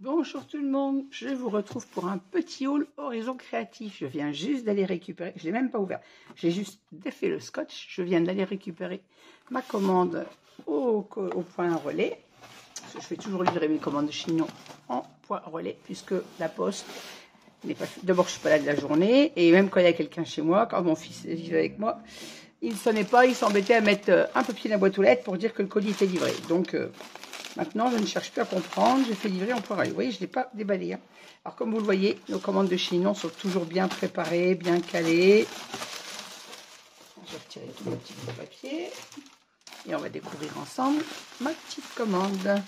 Bonjour tout le monde, je vous retrouve pour un petit haul Horizon Créatif. Je viens juste d'aller récupérer, je ne l'ai même pas ouvert, j'ai juste défait le scotch. Je viens d'aller récupérer ma commande au point relais. Je fais toujours livrer mes commandes de Chinon en point relais puisque la poste n'est pas... D'abord, je ne suis pas là de la journée et même quand il y a quelqu'un chez moi, quand mon fils vivait avec moi, il ne sonnait pas, il s'embêtait à mettre un papier dans la boîte aux lettres pour dire que le colis était livré. Donc... maintenant, je ne cherche plus à comprendre. J'ai fait livrer en point relais. Vous voyez, je ne l'ai pas déballé. Hein. Alors, comme vous le voyez, nos commandes de Chinon sont toujours bien préparées, bien calées. Je vais retirer tout mon petit bout de papier. Et on va découvrir ensemble ma petite commande. Alors,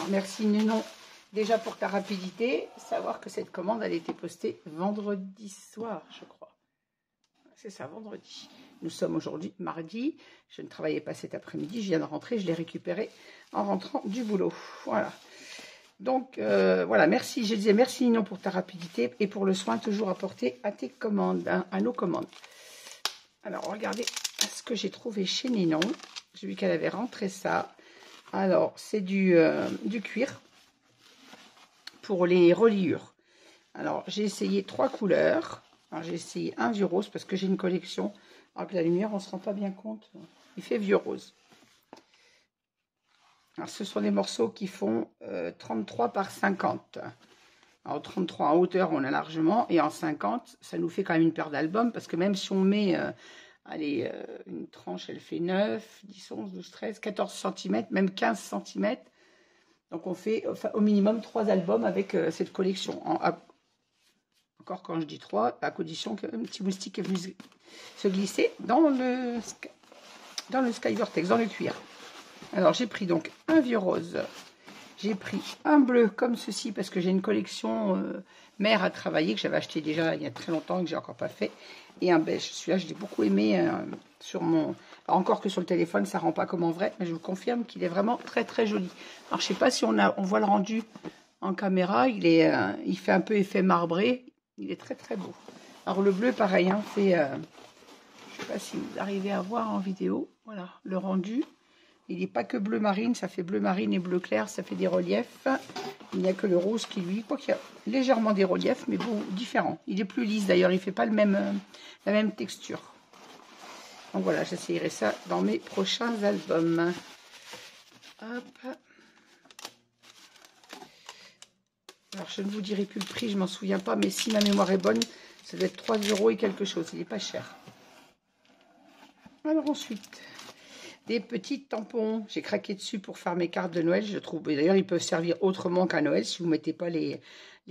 merci Nunon déjà pour ta rapidité. Savoir que cette commande, elle a été postée vendredi soir, je crois. C'est ça, vendredi. Nous sommes aujourd'hui mardi. Je ne travaillais pas cet après-midi. Je viens de rentrer. Je l'ai récupéré en rentrant du boulot. Voilà. Donc, voilà. Merci. Je disais merci, Ninon, pour ta rapidité et pour le soin toujours apporté à tes commandes, hein, à nos commandes. Alors, regardez ce que j'ai trouvé chez Ninon. J'ai vu qu'elle avait rentré ça. Alors, c'est du cuir pour les reliures. Alors, j'ai essayé 3 couleurs. Alors, j'ai essayé un vieux rose parce que j'ai une collection. Avec la lumière, on ne se rend pas bien compte. Il fait vieux rose. Alors, ce sont des morceaux qui font 33 par 50. Alors, 33 en hauteur, on a largement. Et en 50, ça nous fait quand même une paire d'albums. Parce que même si on met, allez, une tranche, elle fait 9, 10, 11, 12, 13, 14 cm, même 15 cm. Donc, on fait enfin, au minimum 3 albums avec cette collection. Encore quand je dis 3, à condition qu'un petit moustique est venu se glisser dans le Sky Vortex, dans le cuir. Alors j'ai pris donc un vieux rose, j'ai pris un bleu comme ceci parce que j'ai une collection mère à travailler que j'avais acheté déjà il y a très longtemps et que j'ai encore pas fait, et un beige. Celui-là je l'ai beaucoup aimé sur mon... Alors, encore que sur le téléphone ça rend pas comme en vrai, mais je vous confirme qu'il est vraiment très très joli. Alors je sais pas si on voit le rendu en caméra, il fait un peu effet marbré. Il est très très beau. Alors le bleu pareil, hein, c'est, je ne sais pas si vous arrivez à voir en vidéo, voilà le rendu. Il n'est pas que bleu marine, ça fait bleu marine et bleu clair, ça fait des reliefs. Il n'y a que le rose qui lui, quoi qu'il y a légèrement des reliefs, mais bon, différent. Il est plus lisse d'ailleurs, il ne fait pas la même texture. Donc voilà, j'essayerai ça dans mes prochains albums. Hop. Alors, je ne vous dirai plus le prix, je ne m'en souviens pas, mais si ma mémoire est bonne, ça doit être 3 € et quelque chose. Il n'est pas cher. Alors ensuite, des petits tampons. J'ai craqué dessus pour faire mes cartes de Noël, je trouve. D'ailleurs, ils peuvent servir autrement qu'à Noël si vous ne mettez pas les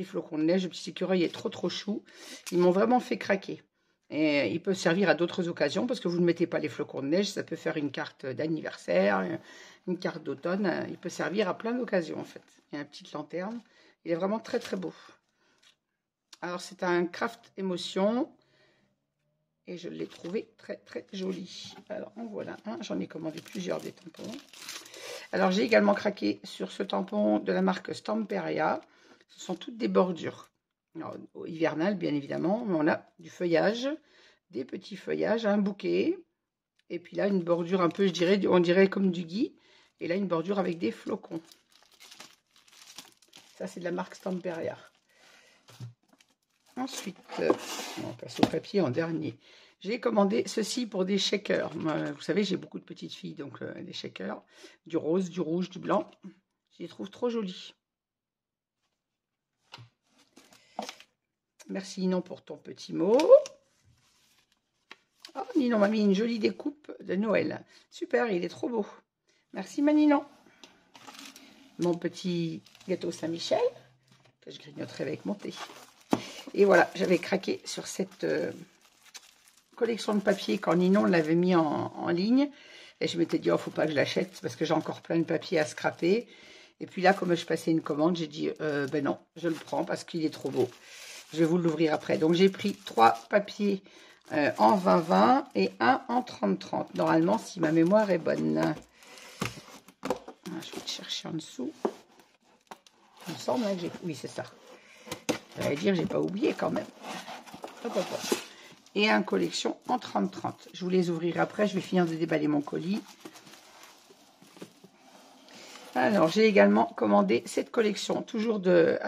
flocons de neige. Le petit écureuil est trop chou. Ils m'ont vraiment fait craquer. Et ils peuvent servir à d'autres occasions parce que vous ne mettez pas les flocons de neige. Ça peut faire une carte d'anniversaire, une carte d'automne. Il peut servir à plein d'occasions en fait. Il y a une petite lanterne. Il est vraiment très très beau. Alors c'est un Craft Émotion et je l'ai trouvé très très joli. Alors en voilà un, j'en ai commandé plusieurs des tampons. Alors j'ai également craqué sur ce tampon de la marque Stamperia. Ce sont toutes des bordures. Alors, hivernales bien évidemment, mais on a du feuillage, des petits feuillages, un bouquet. Et puis là une bordure un peu, je dirais, on dirait comme du gui. Et là une bordure avec des flocons. Ça, c'est de la marque Stamperia. Ensuite, on passe au papier en dernier. J'ai commandé ceci pour des shakers. Vous savez, j'ai beaucoup de petites filles, donc des shakers. Du rose, du rouge, du blanc. Je les trouve trop jolis. Merci Ninon pour ton petit mot. Oh, Ninon m'a mis une jolie découpe de Noël. Super, il est trop beau. Merci ma Ninon. Mon petit gâteau Saint-Michel, que je grignoterai avec mon thé. Et voilà, j'avais craqué sur cette collection de papier quand Ninon l'avait mis en ligne. Et je m'étais dit, oh, faut pas que je l'achète parce que j'ai encore plein de papier à scraper. Et puis là, comme je passais une commande, j'ai dit, ben non, je le prends parce qu'il est trop beau. Je vais vous l'ouvrir après. Donc, j'ai pris 3 papiers en 20-20 et un en 30-30. Normalement, si ma mémoire est bonne. Je vais te chercher en dessous. Il me semble que j'ai... Oui, c'est ça. J'allais dire, j'ai pas oublié quand même. Hop, hop, hop. Et un collection en 30-30. Je vous les ouvrirai après. Je vais finir de déballer mon colis. Alors, j'ai également commandé cette collection, toujours de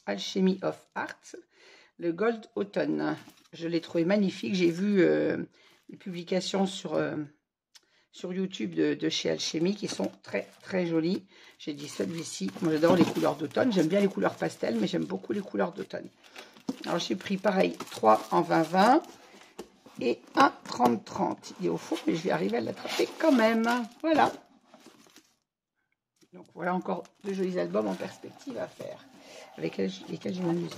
Alchemy of Art, le Gold Autumn. Je l'ai trouvé magnifique. J'ai vu les publications sur YouTube de chez Alchemy qui sont très très jolies. J'ai dit celui-ci. Moi, j'adore les couleurs d'automne. J'aime bien les couleurs pastel, mais j'aime beaucoup les couleurs d'automne. Alors, j'ai pris pareil 3 en 20-20 et un 30-30. Il est au fond, mais je vais arriver à l'attraper quand même. Voilà. Donc voilà encore de jolis albums en perspective à faire, avec lesquels je vais m'amuser.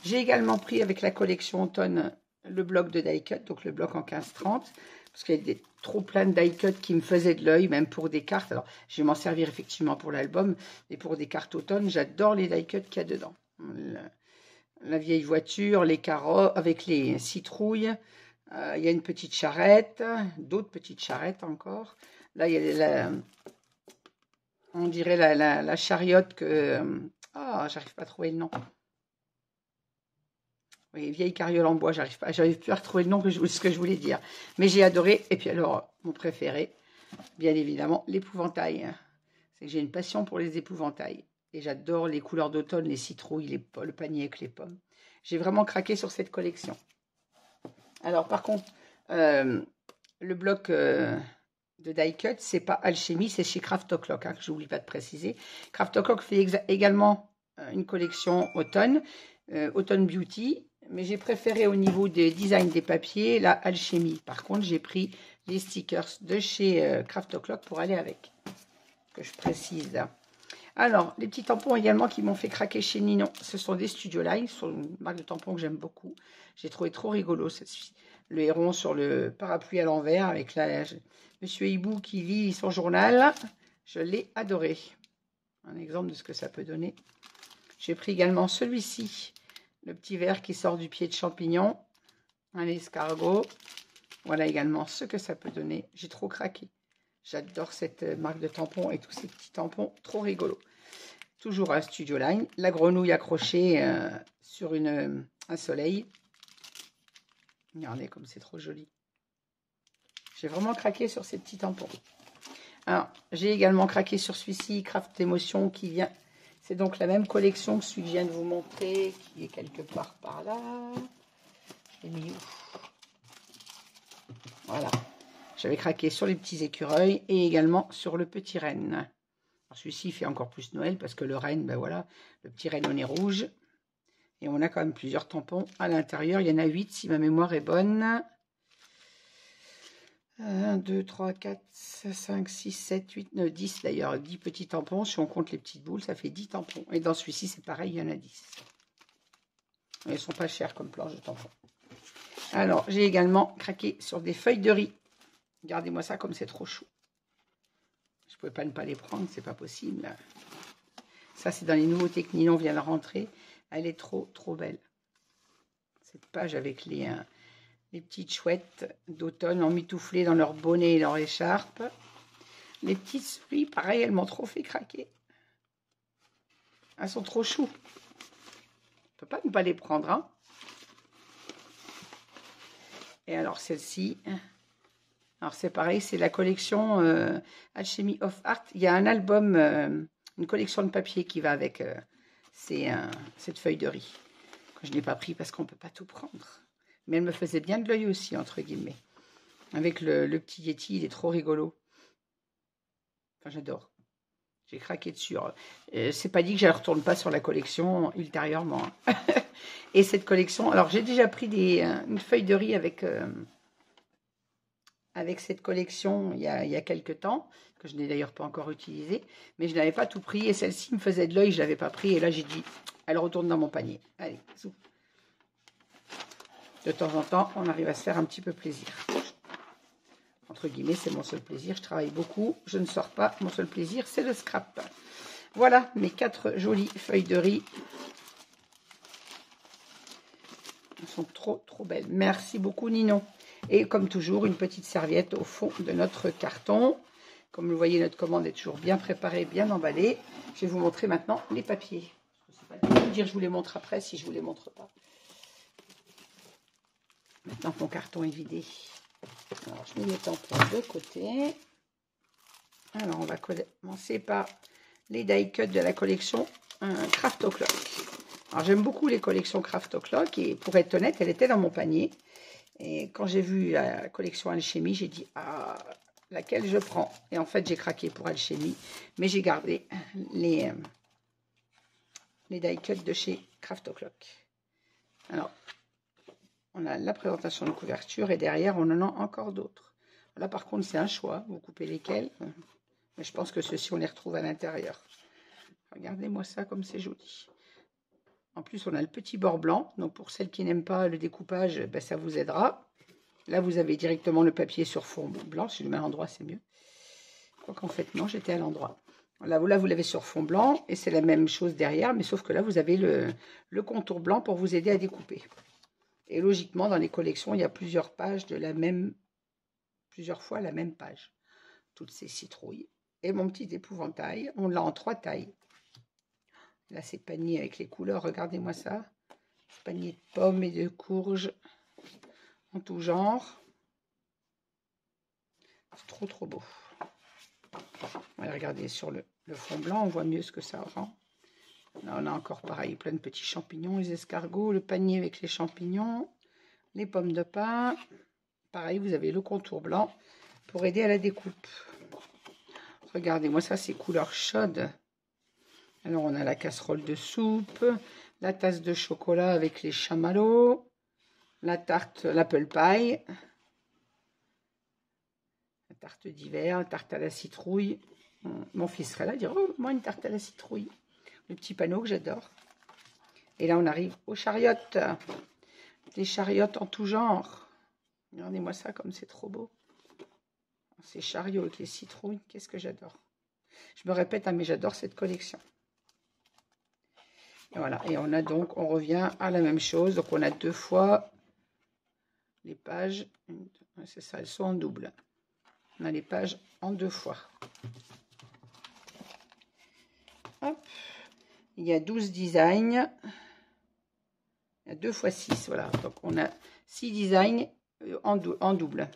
J'ai également pris avec la collection automne le bloc de die cut, donc le bloc en 15-30, parce qu'il y a des trop plein de die cut qui me faisaient de l'œil, même pour des cartes. Alors je vais m'en servir effectivement pour l'album, mais pour des cartes automne, j'adore les die cut qu'il y a dedans. La vieille voiture, les carottes avec les citrouilles, il y a une petite charrette, d'autres petites charrettes encore. Là, il y a on dirait la chariote que... j'arrive pas à trouver le nom. Oui, vieille carriole en bois, j'arrive plus à retrouver le nom ce que je voulais dire. Mais j'ai adoré. Et puis alors, mon préféré, bien évidemment, l'épouvantail. C'est que j'ai une passion pour les épouvantails. Et j'adore les couleurs d'automne, les citrouilles, le panier avec les pommes. J'ai vraiment craqué sur cette collection. Alors, par contre, le bloc... de die cut, c'est pas Alchemy, c'est chez Craft O'Clock, que j'oublie pas de préciser. Craft O'Clock fait également une collection automne, Autumn Beauty, mais j'ai préféré au niveau des designs des papiers la Alchemy. Par contre, j'ai pris les stickers de chez Craft O'Clock pour aller avec, que je précise là. Alors, les petits tampons également qui m'ont fait craquer chez Ninon, ce sont des Studio Line, ce sont une marque de tampons que j'aime beaucoup. J'ai trouvé trop rigolo le héron sur le parapluie à l'envers avec Monsieur Hibou qui lit son journal. Je l'ai adoré. Un exemple de ce que ça peut donner. J'ai pris également celui-ci, le petit verre qui sort du pied de champignon, un escargot. Voilà également ce que ça peut donner. J'ai trop craqué. J'adore cette marque de tampons et tous ces petits tampons, trop rigolos. Toujours un Studio Line. La grenouille accrochée sur un soleil. Regardez comme c'est trop joli. J'ai vraiment craqué sur ces petits tampons. Alors, j'ai également craqué sur celui-ci, Craft Emotion, qui vient... C'est donc la même collection que celui que je viens de vous montrer, qui est quelque part par là. Je l'ai mis où? Voilà. J'avais craqué sur les petits écureuils et également sur le petit renne. Celui-ci fait encore plus Noël parce que le renne, ben voilà, le petit renne au nez rouge. Et on a quand même plusieurs tampons à l'intérieur. Il y en a 8 si ma mémoire est bonne. 1, 2, 3, 4, 5, 6, 7, 8, 9, 10 d'ailleurs. 10 petits tampons. Si on compte les petites boules, ça fait 10 tampons. Et dans celui-ci, c'est pareil, il y en a 10. Ils ne sont pas chers comme planche de tampons. Alors, j'ai également craqué sur des feuilles de riz. Regardez-moi ça comme c'est trop chou. Je ne pouvais pas ne pas les prendre, c'est pas possible. Ça, c'est dans les nouveautés que Ninon vient de rentrer. Elle est trop, trop belle. Cette page avec les petites chouettes d'automne emmitouflées dans leur bonnet et leur écharpe. Les petites souris, pareil, elles m'ont trop fait craquer. Elles sont trop chou. On ne peut pas ne pas les prendre, hein. Et alors, celle-ci... Alors, c'est pareil, c'est la collection Alchemy of Art. Il y a un album, une collection de papier qui va avec cette feuille de riz. Que je n'ai pas pris parce qu'on ne peut pas tout prendre. Mais elle me faisait bien de l'œil aussi, entre guillemets. Avec le petit Yeti, il est trop rigolo. Enfin, j'adore. J'ai craqué dessus. C'est pas dit que je ne retourne pas sur la collection ultérieurement. Et cette collection... Alors, j'ai déjà pris une feuille de riz avec cette collection il y a quelques temps, que je n'ai d'ailleurs pas encore utilisée, mais je n'avais pas tout pris, et celle-ci me faisait de l'œil, je ne l'avais pas pris, et là j'ai dit, elle retourne dans mon panier. Allez, zou. De temps en temps, on arrive à se faire un petit peu plaisir. Entre guillemets, c'est mon seul plaisir, je travaille beaucoup, je ne sors pas, mon seul plaisir, c'est le scrap. Voilà mes 4 jolies feuilles de riz. Elles sont trop, trop belles. Merci beaucoup, Ninon. Et comme toujours, une petite serviette au fond de notre carton. Comme vous voyez, notre commande est toujours bien préparée, bien emballée. Je vais vous montrer maintenant les papiers. Je ne sais pas dire, je vous les montre après si je ne vous les montre pas. Maintenant que mon carton est vidé. Alors, je mets les tampons de côté. Alors, on va commencer par les die cuts de la collection Craft O'Clock. Alors, j'aime beaucoup les collections Craft O'Clock et pour être honnête, elle était dans mon panier. Et quand j'ai vu la collection Alchimie, j'ai dit, ah, laquelle je prends? Et en fait, j'ai craqué pour Alchimie, mais j'ai gardé les die cuts de chez Craft O'Clock. Alors, on a la présentation de couverture et derrière, on en a encore d'autres. Là, par contre, c'est un choix. Vous coupez lesquels. Mais je pense que ceux-ci, on les retrouve à l'intérieur. Regardez-moi ça, comme c'est joli. En plus, on a le petit bord blanc. Donc, pour celles qui n'aiment pas le découpage, ben, ça vous aidera. Là, vous avez directement le papier sur fond blanc. Si je le mets à l'endroit, c'est mieux. Quoiqu'en fait, non, j'étais à l'endroit. Là, vous l'avez sur fond blanc. Et c'est la même chose derrière. Mais sauf que là, vous avez le contour blanc pour vous aider à découper. Et logiquement, dans les collections, il y a plusieurs pages de la même... Plusieurs fois la même page. Toutes ces citrouilles. Et mon petit épouvantail, on l'a en 3 tailles. Là, c'est panier avec les couleurs. Regardez-moi ça. Panier de pommes et de courges en tout genre. C'est trop, trop beau. On va regarder sur le fond blanc. On voit mieux ce que ça rend. Là, on a encore pareil, plein de petits champignons, les escargots, le panier avec les champignons, les pommes de pin. Pareil, vous avez le contour blanc pour aider à la découpe. Regardez-moi ça, c'est couleur chaude. Alors, on a la casserole de soupe, la tasse de chocolat avec les chamallows, la tarte, l'apple pie, la tarte d'hiver, la tarte à la citrouille. Mon fils serait là, dire, oh, moi une tarte à la citrouille. Le petit panneau que j'adore. Et là, on arrive aux chariotes. Des chariotes en tout genre. Regardez-moi ça, comme c'est trop beau. Ces chariots avec les citrouilles, qu'est-ce que j'adore. Je me répète, hein, mais j'adore cette collection. Et voilà, et on a donc, on revient à la même chose. Donc on a 2 fois les pages. C'est ça, elles sont en double. On a les pages en 2 fois. Hop. Il y a 12 designs. Il y a 2 fois 6, voilà. Donc on a 6 designs en double.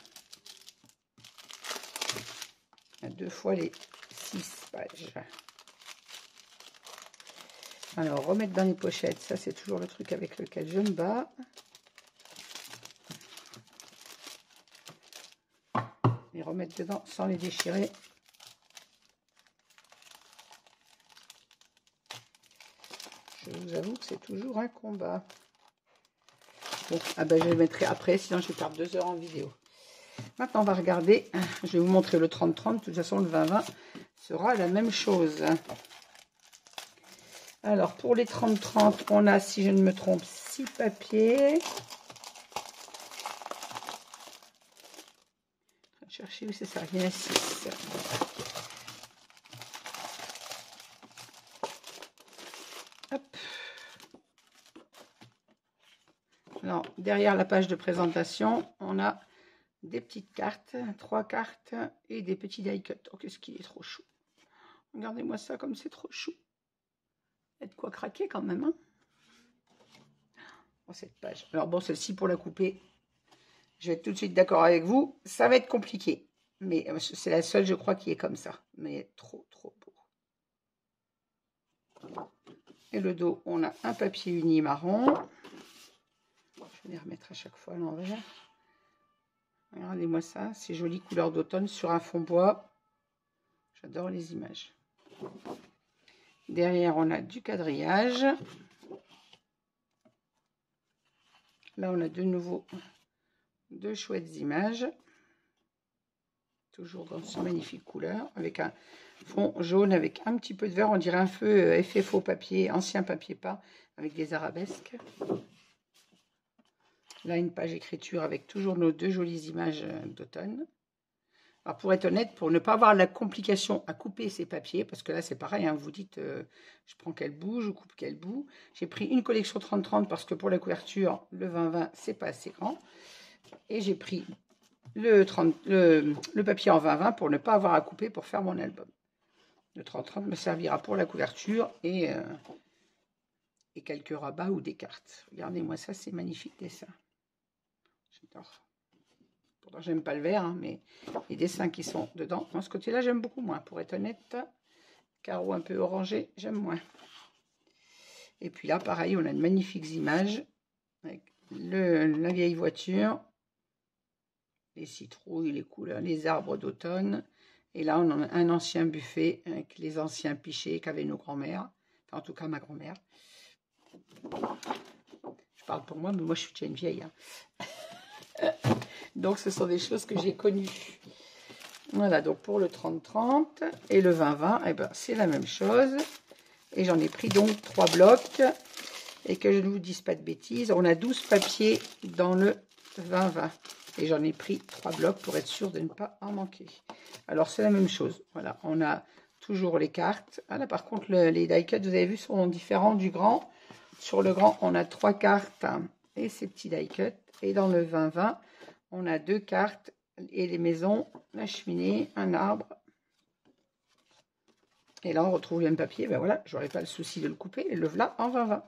Il y a 2 fois les 6 pages. Alors, remettre dans les pochettes, ça c'est toujours le truc avec lequel je me bats. Les remettre dedans sans les déchirer. Je vous avoue que c'est toujours un combat. Bon, ah ben je les mettrai après, sinon je vais perdre 2 heures en vidéo. Maintenant, on va regarder. Je vais vous montrer le 30-30. De toute façon, le 20-20 sera la même chose. Alors, pour les 30-30, on a, si je ne me trompe, 6 papiers. Je vais chercher où c'est ça. Il y en a 6. Hop. Alors, derrière la page de présentation, on a des petites cartes, 3 cartes et des petits die cuts. Oh, qu'est-ce qu'il est trop chou. Regardez-moi ça comme c'est trop chou. Il y a de quoi craquer quand même. Hein, oh, cette page. Alors bon, celle-ci pour la couper, je vais être tout de suite d'accord avec vous. Ça va être compliqué. Mais c'est la seule, je crois, qui est comme ça. Mais trop, trop beau. Et le dos, on a un papier uni marron. Je vais les remettre à chaque fois à l'envers. Regardez-moi ça, c'est joli couleur d'automne sur un fond bois. J'adore les images. Derrière, on a du quadrillage. Là, on a de nouveau 2 chouettes images. Toujours dans ce magnifique couleur. Avec un fond jaune avec un petit peu de vert. On dirait un feu effet faux papier, ancien papier peint avec des arabesques. Là, une page écriture avec toujours nos 2 jolies images d'automne. Alors, pour être honnête, pour ne pas avoir la complication à couper ces papiers, parce que là, c'est pareil, hein, vous dites, je prends quel bout, je coupe quel bout. J'ai pris une collection 30-30 parce que pour la couverture, le 20-20, c'est pas assez grand. Et j'ai pris le papier en 20-20 pour ne pas avoir à couper pour faire mon album. Le 30-30 me servira pour la couverture et quelques rabats ou des cartes. Regardez-moi ça, c'est magnifique dessin. J'adore. Bon, j'aime pas le vert, hein, mais les dessins qui sont dedans, dans ce côté-là, j'aime beaucoup moins. Pour être honnête, carreau un peu orangé, j'aime moins. Et puis là, pareil, on a de magnifiques images avec la vieille voiture, les citrouilles, les couleurs, les arbres d'automne. Et là, on a un ancien buffet avec les anciens pichets qu'avaient nos grands-mères. Enfin, en tout cas, ma grand-mère. Je parle pour moi, mais moi, je suis déjà une vieille. Hein. Donc, ce sont des choses que j'ai connues. Voilà, donc pour le 30-30 et le 20-20, eh ben, c'est la même chose. Et j'en ai pris donc 3 blocs. Et que je ne vous dise pas de bêtises, on a 12 papiers dans le 20-20. Et j'en ai pris 3 blocs pour être sûr de ne pas en manquer. Alors, c'est la même chose. Voilà, on a toujours les cartes. Ah là, par contre, les die cuts, vous avez vu, sont différents du grand. Sur le grand, on a 3 cartes et ces petits die cuts. Et dans le 20-20, on a 2 cartes et les maisons, la cheminée, un arbre. Et là, on retrouve le même papier. Ben voilà, j'aurais pas le souci de le couper. Et le voilà en 20-20.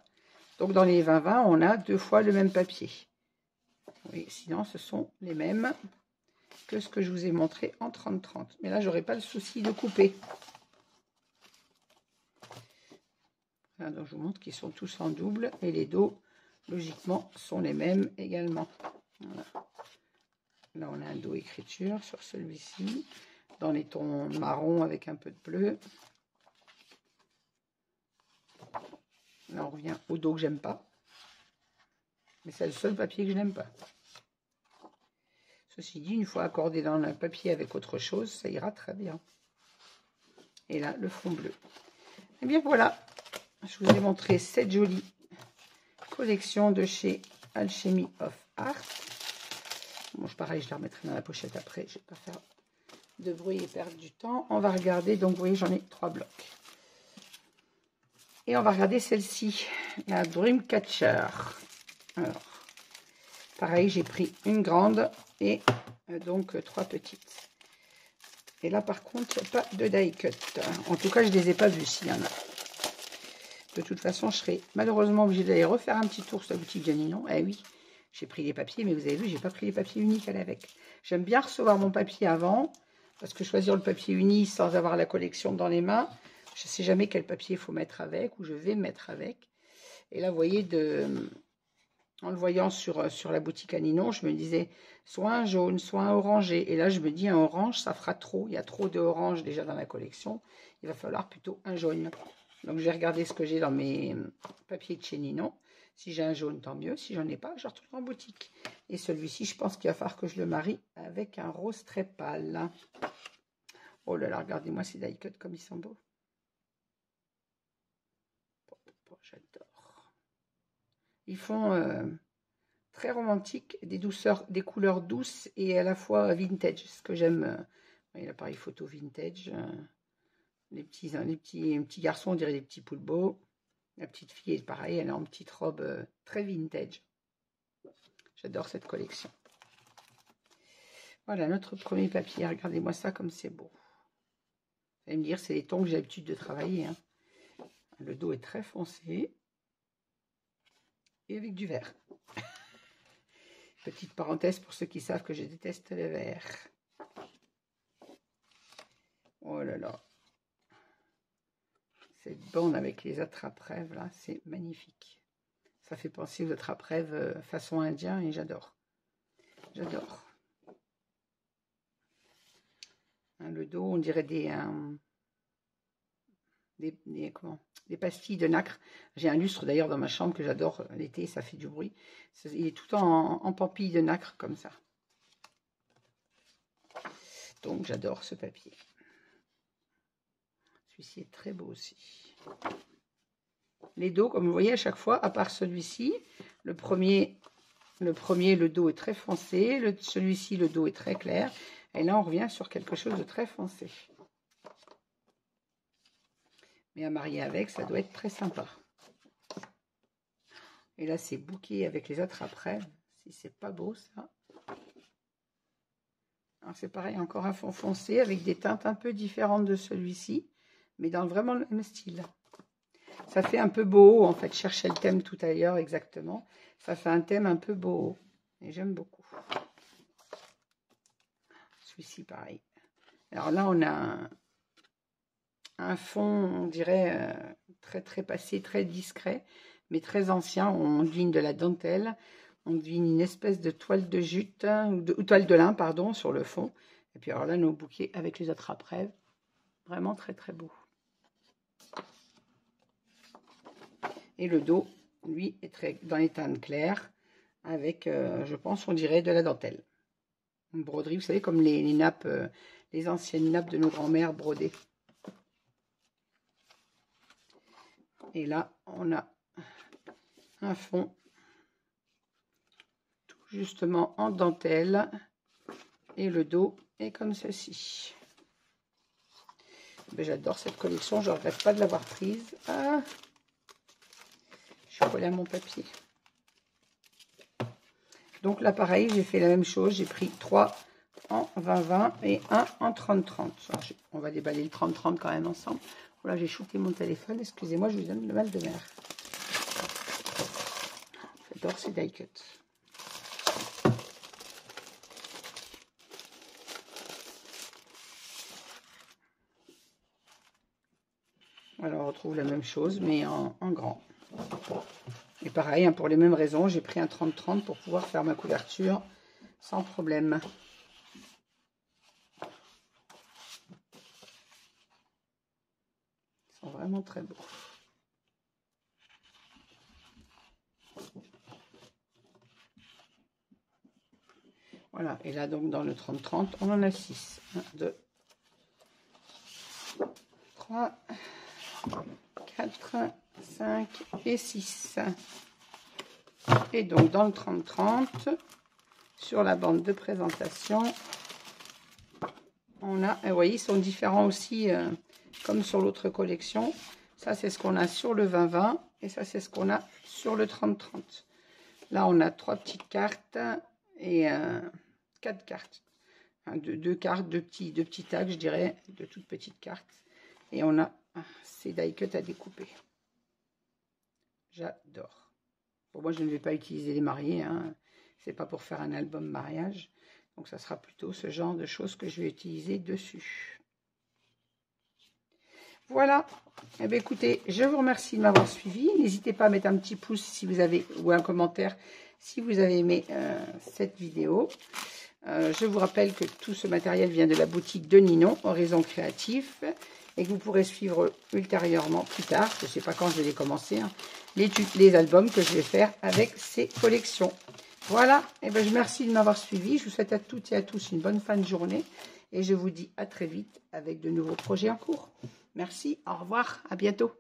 Donc, dans les 20-20, on a 2 fois le même papier. Oui, sinon, ce sont les mêmes que ce que je vous ai montré en 30-30. Mais là, j'aurais pas le souci de couper. Voilà, donc, je vous montre qu'ils sont tous en double. Et les dos, logiquement, sont les mêmes également. Voilà. Là, on a un dos écriture sur celui-ci. Dans les tons marron avec un peu de bleu. Là, on revient au dos que j'aime pas. Mais c'est le seul papier que je n'aime pas. Ceci dit, une fois accordé dans le papier avec autre chose, ça ira très bien. Et là, le fond bleu. Et bien voilà, je vous ai montré cette jolie collection de chez Alchemy of Art. Bon, pareil, je la remettrai dans la pochette après. Je ne vais pas faire de bruit et perdre du temps. On va regarder, donc vous voyez, j'en ai 3 blocs. Et on va regarder celle-ci, la Dreamcatcher. Alors, pareil, j'ai pris une grande et donc 3 petites. Et là, par contre, il n'y a pas de die cut. En tout cas, je ne les ai pas vus s'il y en a. De toute façon, je serai malheureusement obligée d'aller refaire un petit tour sur la boutique Janino. Eh oui, j'ai pris les papiers, mais vous avez vu, j'ai pas pris les papiers uniques à l'avec. J'aime bien recevoir mon papier avant, parce que choisir le papier uni sans avoir la collection dans les mains, je ne sais jamais quel papier il faut mettre avec, ou je vais mettre avec. Et là, vous voyez, en le voyant sur la boutique à Ninon, je me disais soit un jaune, soit un orangé. Et là, je me dis un orange, ça fera trop. Il y a trop de orange déjà dans la collection. Il va falloir plutôt un jaune. Donc, je vais regarder ce que j'ai dans mes papiers de chez Ninon. Si j'ai un jaune, tant mieux. Si j'en ai pas, je retourne en boutique. Et celui-ci, je pense qu'il va falloir que je le marie avec un rose très pâle. Oh là là, regardez-moi ces die cuts comme ils sont beaux. J'adore. Ils font très romantiques, des couleurs douces et à la fois vintage. Ce que j'aime, l'appareil photo vintage. Les petits garçons, on dirait des petits poulbeaux. La petite fille est pareil, elle est en petite robe très vintage. J'adore cette collection. Voilà notre premier papier. Regardez-moi ça comme c'est beau. Vous allez me dire, c'est les tons que j'ai l'habitude de travailler. Hein. Le dos est très foncé. Et avec du vert. Petite parenthèse pour ceux qui savent que je déteste le vert. Oh là là. Cette bande avec les attrape-rêves, là, c'est magnifique. Ça fait penser aux attrape-rêves façon indien et j'adore. J'adore. Hein, le dos, on dirait des pastilles de nacre. J'ai un lustre d'ailleurs dans ma chambre que j'adore l'été, ça fait du bruit. Il est tout en pampilles de nacre comme ça. Donc j'adore ce papier. Celui-ci est très beau aussi. Les dos, comme vous voyez à chaque fois, à part celui-ci, le premier, le dos est très foncé. Celui-ci, le dos est très clair. Et là, on revient sur quelque chose de très foncé. Mais à marier avec, ça doit être très sympa. Et là, c'est bouquet avec les attrape-rêves. Si c'est pas beau, ça. Alors, c'est pareil, encore un fond foncé avec des teintes un peu différentes de celui-ci. Mais dans vraiment le même style. Ça fait un peu beau, en fait. Je cherchais le thème tout à l'heure, exactement. Ça fait un thème un peu beau. Et j'aime beaucoup. Celui-ci, pareil. Alors là, on a un fond, on dirait, très très passé, très discret, mais très ancien. On devine de la dentelle. On devine une espèce de toile de jute, ou toile de lin, pardon, sur le fond. Et puis alors là, nos bouquets avec les attrape-rêves. Vraiment très très beau. Et le dos, lui, est très dans les teintes claires, avec, je pense, on dirait de la dentelle. Une broderie, vous savez, comme les nappes, les anciennes nappes de nos grands-mères brodées. Et là, on a un fond tout justement en dentelle. Et le dos est comme ceci. J'adore cette collection, je ne regrette pas de l'avoir prise. Ah, je suis collée à mon papier. Donc là, pareil, j'ai fait la même chose. J'ai pris 3 en 20-20 et 1 en 30-30. On va déballer le 30-30 quand même ensemble. Voilà, j'ai shooté mon téléphone. Excusez-moi, je vous donne le mal de mer. J'adore ces die cuts. Voilà, on retrouve la même chose, mais en grand. Et pareil, hein, pour les mêmes raisons, j'ai pris un 30-30 pour pouvoir faire ma couverture sans problème. Ils sont vraiment très beaux. Voilà, et là donc dans le 30-30, on en a 6. 1, 2, 3, 4, 5 et 6. Et donc dans le 30-30, sur la bande de présentation, on a, et vous voyez, ils sont différents aussi, comme sur l'autre collection. Ça, c'est ce qu'on a sur le 20-20 et ça, c'est ce qu'on a sur le 30-30. Là, on a 3 petites cartes et 4 cartes. Deux cartes, deux petits tags, je dirais, de toutes petites cartes. Et on a ces die cuts à découper. J'adore. Bon, moi, je ne vais pas utiliser les mariés. Hein. C'est pas pour faire un album mariage. Donc, ça sera plutôt ce genre de choses que je vais utiliser dessus. Voilà. Eh bien, écoutez, je vous remercie de m'avoir suivi. N'hésitez pas à mettre un petit pouce si vous avez, ou un commentaire si vous avez aimé cette vidéo. Je vous rappelle que tout ce matériel vient de la boutique de Ninon, Horizon Créatif, et que vous pourrez suivre ultérieurement, plus tard, je ne sais pas quand je vais les commencer, hein, les albums que je vais faire avec ces collections. Voilà, et ben je vous remercie de m'avoir suivi. Je vous souhaite à toutes et à tous une bonne fin de journée, et je vous dis à très vite avec de nouveaux projets en cours. Merci, au revoir, à bientôt.